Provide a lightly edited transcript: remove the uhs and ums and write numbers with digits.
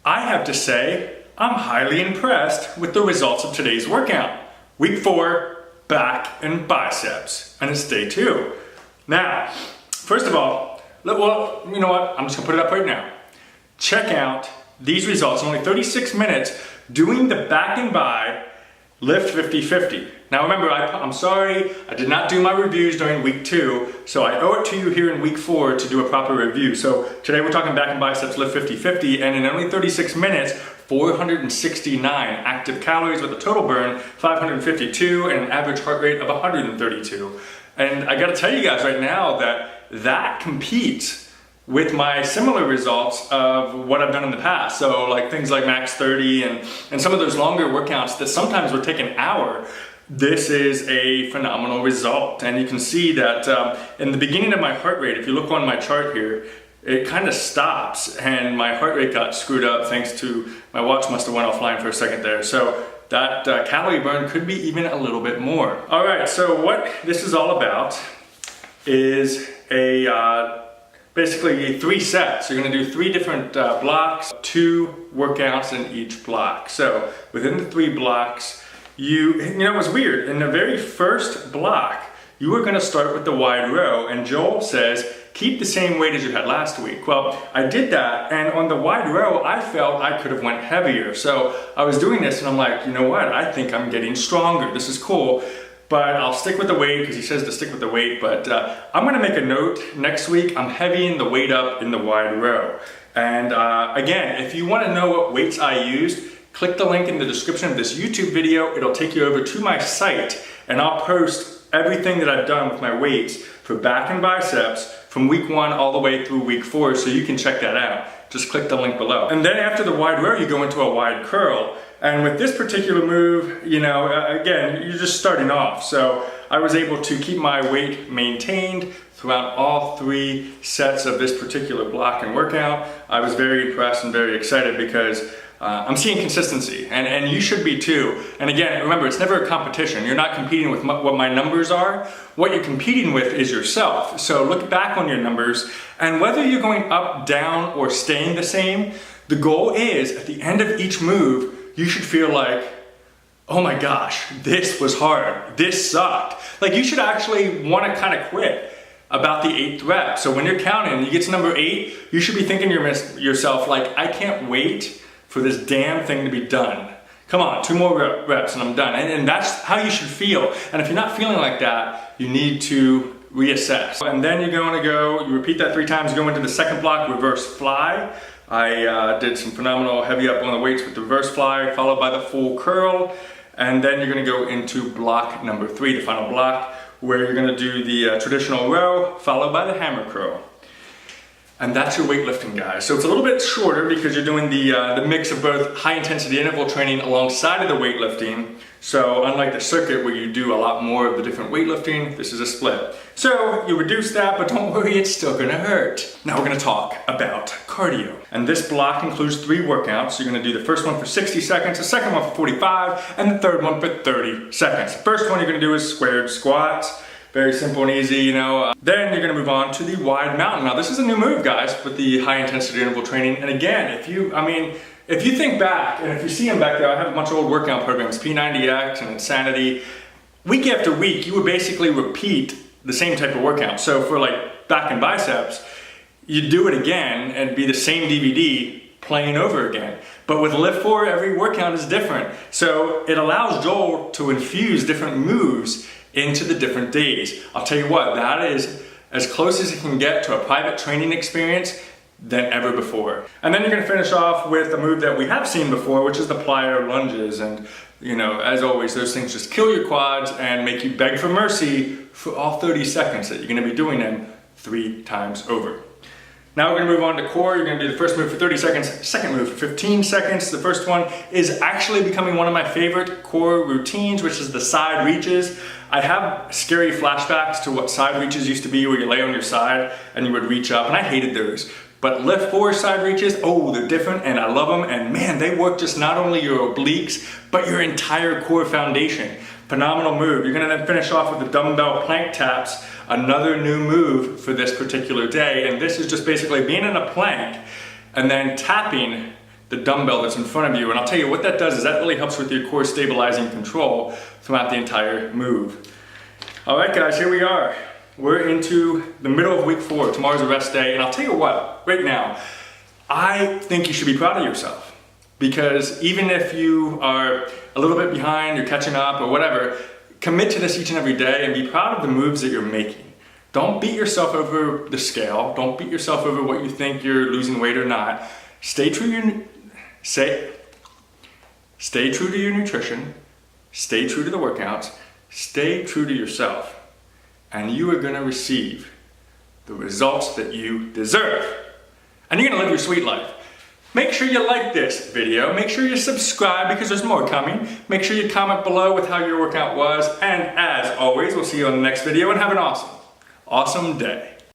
I have to say, I'm highly impressed with the results of today's workout. Week 4, back and biceps, and it's day 2. Now, first of all, well, you know what? I'm just gonna put it up right now. Check out these results in only 36 minutes doing the back and bi lift 50-50. Now remember, I'm sorry, I did not do my reviews during week 2, so I owe it to you here in week 4 to do a proper review. So today we're talking back and biceps lift 50-50, and in only 36 minutes, 469 active calories with a total burn, 552, and an average heart rate of 132. And I gotta tell you guys right now that competes with my similar results of what I've done in the past. So like things like max 30 and some of those longer workouts that sometimes would take an hour. This is a phenomenal result. And you can see that in the beginning of my heart rate, if you look on my chart here, it kind of stops and my heart rate got screwed up thanks to my watch must have went offline for a second there. So that calorie burn could be even a little bit more. All right, so what this is all about is basically 3 sets. You're gonna do 3 different blocks, 2 workouts in each block. So within the 3 blocks, you know, it was weird. In the very first block, you were gonna start with the wide row, and Joel says, keep the same weight as you had last week. Well, I did that, and on the wide row, I felt I could have went heavier. So I was doing this, and I'm like, you know what? I think I'm getting stronger. This is cool. But I'll stick with the weight because he says to stick with the weight. But I'm gonna make a note next week. I'm heavying the weight up in the wide row. And again, if you wanna know what weights I used, click the link in the description of this YouTube video. It'll take you over to my site, and I'll post everything that I've done with my weights for back and biceps from week 1 all the way through week 4, so you can check that out. Just click the link below. And then after the wide row, you go into a wide curl. And with this particular move, you know, again, you're just starting off. So I was able to keep my weight maintained throughout all 3 sets of this particular block and workout. I was very impressed and very excited because I'm seeing consistency, and you should be too. And again, remember, it's never a competition. You're not competing with what my numbers are. What you're competing with is yourself. So look back on your numbers, and whether you're going up, down, or staying the same, the goal is at the end of each move, you should feel like, oh my gosh, this was hard. This sucked. Like you should actually want to kind of quit about the 8th rep. So when you're counting, you get to number 8, you should be thinking to yourself like, I can't wait for this damn thing to be done. Come on, 2 more reps and I'm done. And that's how you should feel. And if you're not feeling like that, you need to reassess. And then you're going to go, you repeat that 3 times, go into the second block, reverse fly. I did some phenomenal heavy up on the weights with the reverse fly, followed by the full curl. And then you're gonna go into block number 3, the final block, where you're gonna do the traditional row, followed by the hammer curl. And that's your weightlifting, guys. So it's a little bit shorter because you're doing the mix of both high intensity interval training alongside of the weightlifting. So unlike the circuit where you do a lot more of the different weightlifting, this is a split. So you reduce that, but don't worry, it's still gonna hurt. Now we're gonna talk about cardio. And this block includes 3 workouts. You're gonna do the first one for 60 seconds, the second one for 45, and the third one for 30 seconds. The first one you're gonna do is squared squats. Very simple and easy, you know. Then you're gonna move on to the wide mountain. Now this is a new move, guys, with the high intensity interval training. And again, if you think back, and if you see them back there, I have a bunch of old workout programs, P90X and Insanity. Week after week, you would basically repeat the same type of workout. So for like back and biceps, you do it again and be the same DVD playing over again. But with LIIFT4, every workout is different. So it allows Joel to infuse different moves into the different days. I'll tell you what, that is as close as it can get to a private training experience than ever before. And then you're gonna finish off with a move that we have seen before, which is the Plier Lunges. And you know, as always, those things just kill your quads and make you beg for mercy for all 30 seconds that you're gonna be doing them 3 times over. Now we're gonna move on to core. You're gonna do the first move for 30 seconds, second move for 15 seconds. The first one is actually becoming one of my favorite core routines, which is the side reaches. I have scary flashbacks to what side reaches used to be, where you lay on your side and you would reach up, and I hated those. But LIIFT4 side reaches, oh, they're different and I love them. And man, they work just not only your obliques, but your entire core foundation. Phenomenal move. You're gonna then finish off with the dumbbell plank taps, another new move for this particular day. And this is just basically being in a plank and then tapping the dumbbell that's in front of you. And I'll tell you what that does is that really helps with your core stabilizing control throughout the entire move. All right, guys, here we are. We're into the middle of week 4. Tomorrow's a rest day. And I'll tell you what, right now, I think you should be proud of yourself. Because even if you are a little bit behind, you're catching up or whatever, commit to this each and every day and be proud of the moves that you're making. Don't beat yourself over the scale. Don't beat yourself over what you think you're losing weight or not. Stay true to your nutrition. Stay true to the workouts. Stay true to yourself. And you are going to receive the results that you deserve. And you're going to live your sweet life. Make sure you like this video. Make sure you subscribe because there's more coming. Make sure you comment below with how your workout was. And as always, we'll see you on the next video and have an awesome day.